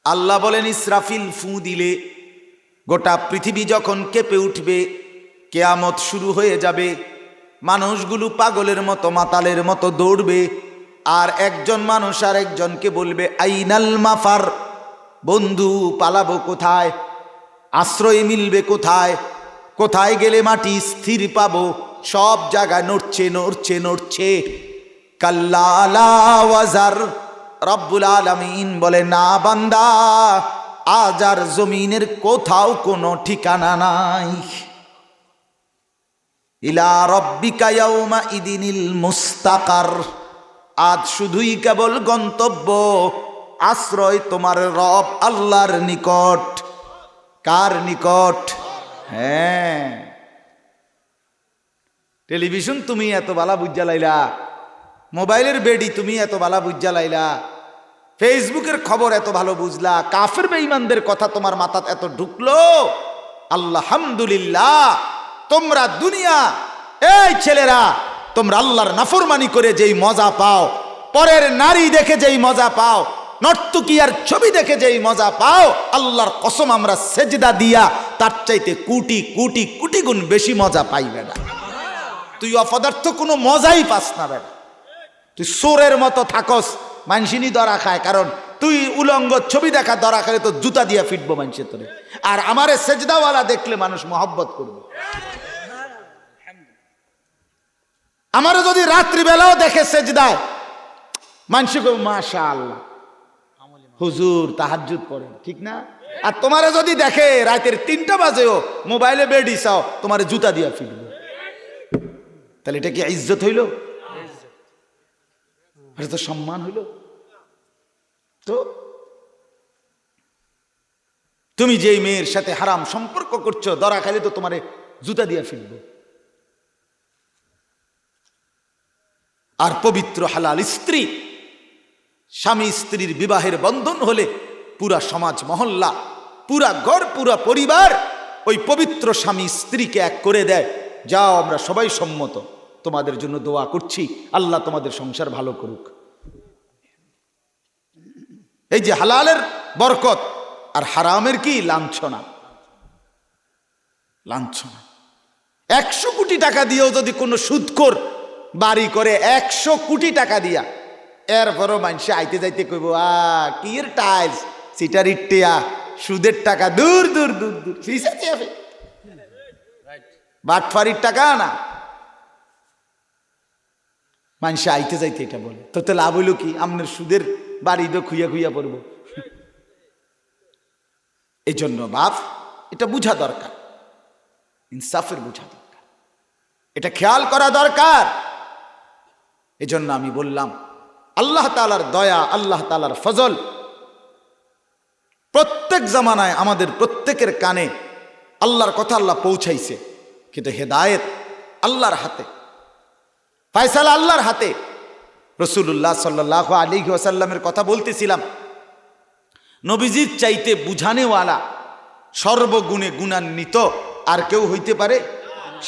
আল্লাহ বলেন ইসরাফিল ফু দিলে গোটা পৃথিবী যখন কেঁপে উঠবে, কেয়ামত শুরু হয়ে যাবে, মানুষগুলো পাগলের মতো মাতালের মতো দৌড়বে, আর একজন মানুষ আর একজনকে বলবে আইনাল মাফার, বন্ধু পালাবো কোথায়, আশ্রয় মিলবে কোথায়, কোথায় গেলে মাটি স্থির পাবো। সব জায়গায় নড়ছে নড়ছে নড়ছে। কাল্লা লা ওয়াজার, রব্বুল আলামিন বলে না বান্দা, আজ আর জমিনের কোথাও কোনো ঠিকানা নাই। ইলা রব্বিকা ইয়াউমা ইদিনিল মুস্তাকার, আজ শুধুই কেবল গন্তব্য, আশ্রয় তোমার রব আল্লাহর নিকট। কার নিকট? হ্যাঁ, টেলিভিশন তুমি এত বালা বুঝা লাইলা, মোবাইলের বেডি তুমি এত বালা বুঝা লাইলা, ফেসবুকের খবর এত ভালো বুঝলা, কাফের বেঈমানদের কথা তোমার মাথায় এত ঢুকলো। আলহামদুলিল্লাহ, তোমরা দুনিয়া, এই ছেলেরা, তোমরা আল্লাহর নাফরমানি করে যেই মজা পাও, পরের নারী দেখে যেই মজা পাও, নর্তকীয়ার ছবি দেখে যেই মজা পাও, আল্লাহর কসম আমরা সেজদা দিয়া তার চাইতে কোটি কোটি কোটি গুণ বেশি মজা পাই বেটা। তুই অপদার্থ কোনো মজাই পাস না বেটা। তুই সোরের মতো থাকস, মানসিনী ধরা খায়, কারণ তুই উলঙ্গ ছবি দেখা ধরা খায় তো জুতা দিয়া ফিটবো মানুষের তোরে। আর আমারে সেজদাওয়ালা দেখলে মানুষ মহব্বত করবে। আমারও যদি রাত্রিবেলাও দেখে সেজদায়, মানুষ কই মাশাআল্লাহ হুজুর তাহাজ্জুদ পড়েন, ঠিক না? আর তোমারে যদি দেখে রাতের 3টা বাজেও মোবাইলে বেডি চাও, তোমারে জুতা দিয়া ফিটবো। তাহলে এটা কি ইজ্জত হইল? এটা তো সম্মান হইল। তো তুমি যেই মেয়ের সাথে হারাম সম্পর্ক করছো, ধরা খাইলে তো তোমারে জুতা দিয়া ফিরবো। আর পবিত্র হালাল স্ত্রী, স্বামী স্ত্রীর বিবাহের বন্ধন হলে পুরা সমাজ মহল্লা, পুরা ঘর, পুরা পরিবার ওই পবিত্র স্বামী স্ত্রীকে এক করে দেয়। যাও, আমরা সবাই সম্মত, তোমাদের জন্য দোয়া করছি, আল্লাহ তোমাদের সংসার ভালো করুক। এই যে হালালের বরকত, আর হারামের কি লাঞ্ছনা। লাঞ্ছনা 100 কোটি টাকা দিয়েও যদি কোনো সুদখোর বাড়ি করে, 100 কোটি টাকা দিয়া, এরপরও মানুষে আইতে যাইতে কইব কি এর টাইলস, সিটার ইটিয়া, সুদের টাকা, দূর দূর দূর দূর, বাটফারির টাকা না। মানুষে আইতে যাইতে এটা বলে, তো লাভ হইল কি? আপনার সুদের বাড়ি তো খুইয়া খুইয়া পড়ব। এই জন্য বাপ, এটা বুঝা দরকার, ইনসাফের বুঝা দরকার, এটা খেয়াল করা দরকার। এজন্য আমি বললাম, আল্লাহ তাআলার দয়া, আল্লাহ তাআলার ফজল প্রত্যেক জামানায় আমাদের প্রত্যেকের কানে আল্লাহর কথা আল্লাহ পৌঁছাইছে, কিন্তু হেদায়েত আল্লাহর হাতে, ফয়সালা আল্লাহর হাতে। রাসূলুল্লাহ সাল্লাল্লাহু আলাইহি ওয়াসাল্লামের কথা বলতেছিলাম, নবীজির চাইতে বুঝানেওয়ালা, সর্বগুণে গুণান্বিত আর কেউ হইতে পারে?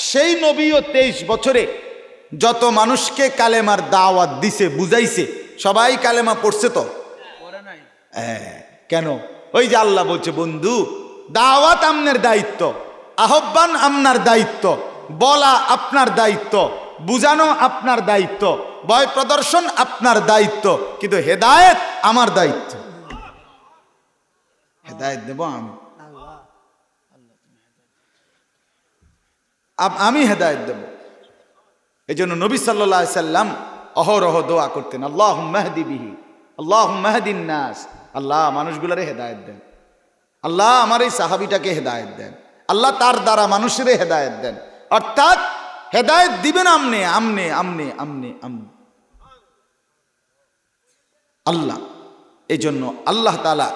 সেই নবীও 23 বছরে যত মানুষকে কালেমার দাওয়াত দিছে, বুঝাইছে, সবাই কালেমা পড়ছে তো? কেন? ওই যে আল্লাহ বলছে, বন্ধু দাওয়াত আপনার দায়িত্ব, আহ্বান আপনার দায়িত্ব, বলা আপনার দায়িত্ব, বুঝানো আপনার দায়িত্ব, ভয় প্রদর্শন আপনার দায়িত্ব, কিন্তু হেদায়েত আমার দায়িত্ব। হেদায়েত দেব আমি হেদায়েত দেব। এই জন্য নবী সাল্লাল্লাহু আলাইহি সাল্লাম অহরহ দোয়া করতেন, আল্লাহুম্মা হদি বিহি, আল্লাহুম্মা হদিন নাস, আল্লাহ মানুষগুলারে হেদায়েত দেন, আল্লাহ আমার এই সাহাবীটাকে হেদায়েত দেন, আল্লাহ তার দ্বারা মানুষের হেদায়েত দেন। অর্থাৎ হেদায়েত দিবেন আমনে আমনে আমনে আমনে আমনে আল্লাহ। এই জন্য আল্লাহ তাআলা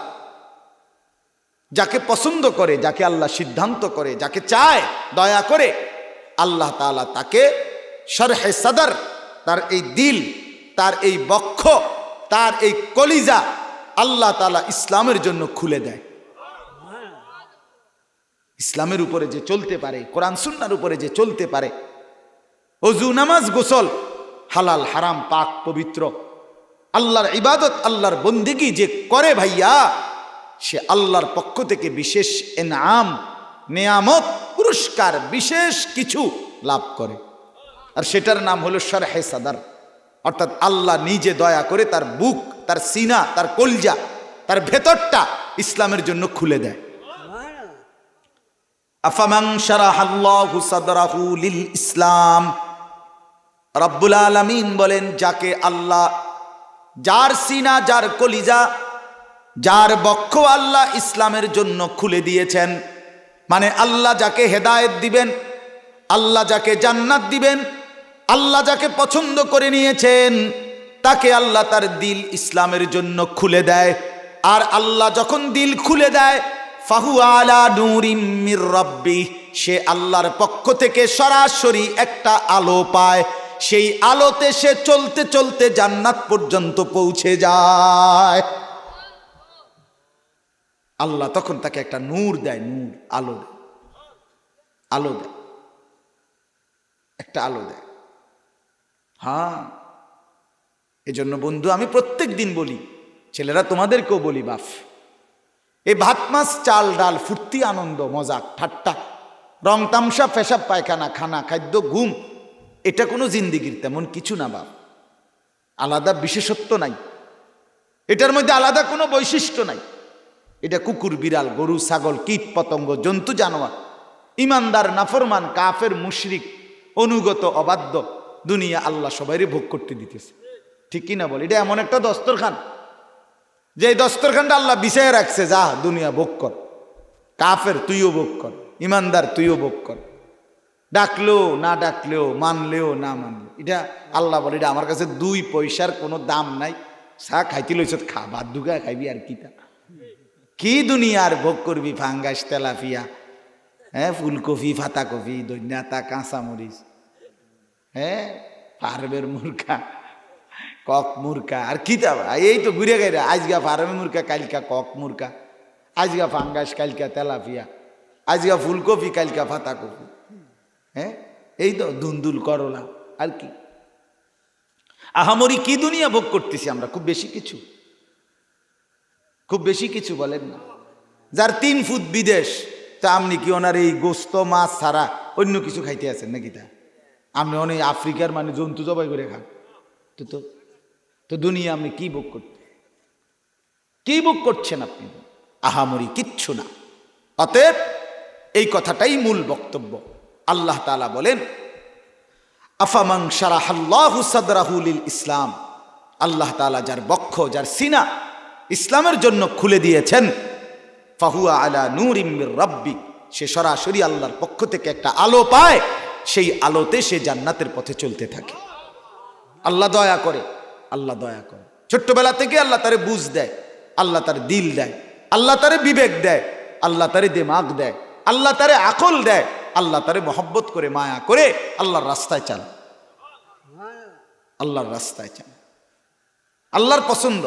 যাকে পছন্দ করে, যাকে আল্লাহ সিদ্ধান্ত করে, যাকে চায় দয়া করে, আল্লাহ তাআলা তাকে শরহে সদর, তার এই দিল, তার এই বক্ষ, তার এই কলিজা আল্লাহ তাআলা ইসলামের জন্য খুলে দেয়। ইসলামের উপরে যে চলতে পারে, কোরআন সুন্নাহর উপরে যে চলতে পারে, ওযু নামাজ গোসল হালাল হারাম পাক পবিত্র, আল্লাহর ইবাদত, আল্লাহর বন্দেগী যে করে ভাইয়া, সে আল্লাহর পক্ষ থেকে বিশেষ ইনাম, নেয়ামত, পুরস্কার, বিশেষ কিছু লাভ করে। আর সেটার নাম হলো শরহে সাদর, অর্থাৎ আল্লাহ নিজে দয়া করে তার বুক, তার সিনা, তার কলজা, তার ভেতরটা ইসলামের জন্য খুলে দেয়। আফামান শারাহাল্লাহু সাদরাহু লিল ইসলাম, রব্বুল আলামিন বলেন, যাকে আল্লাহ, যার সিনা, যার কলিজা, যার বক্ষ আল্লাহ ইসলামের জন্য খুলে দিয়েছেন, মানে আল্লাহ যাকে হেদায়েত দিবেন, আল্লাহ যাকে জান্নাত দিবেন, আল্লাহ যাকে পছন্দ করে নিয়েছেন, তাকে আল্লাহ তার দিল ইসলামের জন্য খুলে দেয়। আর আল্লাহ যখন দিল খুলে দেয়, ফাহু আলা নূরিম মির রাব্বি, সে আল্লাহর পক্ষ থেকে সরাসরি একটা আলো পায়। সেই আলোতে সে চলতে চলতে জান্নাত পর্যন্ত পৌঁছে যায়। আল্লাহ তখন তাকে একটা নূর দেয়, নূর, আলো দেয়, আলো দেয়, একটা আলো দেয়। হ্যাঁ, এজন্য বন্ধু আমি প্রত্যেক দিন বলি, ছেলেরা তোমাদেরকেও বলি, বাপ, এই ভাত মাছ চাল ডাল, ফুর্তি, আনন্দ, মজাক, ঠাট্টা, রং তামসা, পেশাব পায়খানা, খানা, খাদ্য, ঘুম, এটা কোনো জিন্দিগির তেমন কিছু না বাপ। আলাদা বিশেষত্ব নাই, এটার মধ্যে আলাদা কোনো বৈশিষ্ট্য নাই। এটা কুকুর, বিড়াল, গরু, ছাগল, কীট পতঙ্গ, জন্তু, জানোয়ার, ইমানদার, নাফরমান, কাফের, মুশরিক, অনুগত, অবাধ্য, দুনিয়া আল্লাহ সবাইরে ভোগ করতে দিতেছে। ঠিক কিনা বল? এটা এমন একটা দস্তরখান, যে দস্তরখানটা আল্লাহ বিছায় রাখছে, যা দুনিয়া ভোগ কর, কাফের তুইও ভোগ কর, ইমানদার তুইও ভোগ কর, ডাকলেও না ডাকলেও, মানলেও না মানলেও। এটা আল্লাহ বলে, এটা আমার কাছে 2 পয়সার কোনো দাম নাই, চা খাইতে লইছ, খা, ভাত দুগা খাইবি, আর কি তা, কি দুনিয়ার ভোগ করবি, ফাঙ্গাস, তেলাপিয়া, হ্যাঁ, ফুলকপি, ফাতাকপি, দৈন্যাতা, কাঁচামরিচ, হ্যাঁ, ফার্মের মুরগা, কক মুরগা, আর কি তা, এই তো ঘুরে গেলে, আজগা ফার্মের মুরগা, কালকা কক মুরগা, আজগা ফাঙ্গাস, কালকা তেলাপিয়া, আজগা ফুলকপি, কালকা ফাতাকপি, হ্যাঁ, এই তো দুন্দুল, করলা, আর কি আহামরি কি দুনিয়া ভোগ করতেছি আমরা? খুব বেশি কিছু, খুব বেশি কিছু বলেন না। যার 3 ফুট বিদেশ, তা আপনি কি ওনার এই গোস্ত মাছ ছাড়া অন্য কিছু খাইতে আছেন নাকি? তা আপনি অনেক আফ্রিকার মানে জন্তু জবাই করে খান, তো তো তো দুনিয়া আপনি কি ভোগ করতে, কি ভোগ করছেন আপনি? আহামরি কিচ্ছু না। অতএব এই কথাটাই মূল বক্তব্য। আল্লাহ তাআলা বলেন, আফামান শারাহাল্লাহু সাদরাহু লিল ইসলাম, আল্লাহ তাআলা যার বক্ষ, যার সিনা ইসলামের জন্য খুলে দিয়েছেন, ফাহুয়া আলা নূরিম মির রাব্বি, সে সরাসরি আল্লাহর পক্ষ থেকে একটা আলো পায়, সেই আলোতে সে জান্নাতের পথে চলতে থাকে। আল্লাহ দয়া করে, আল্লাহ দয়া করে। ছোট্টবেলা থেকে আল্লাহ তারে বুঝ দেয়, আল্লাহ তার দিল দেয়, আল্লাহ তারে বিবেক দেয়, আল্লাহ তারে দিমাগ দেয়, আল্লাহ তারে আকল দেয়, আল্লাহ তারে মহব্বত করে, মায়া করে আল্লাহর রাস্তায় চালায়, আল্লাহর রাস্তায় চালায়, আল্লাহর পছন্দ।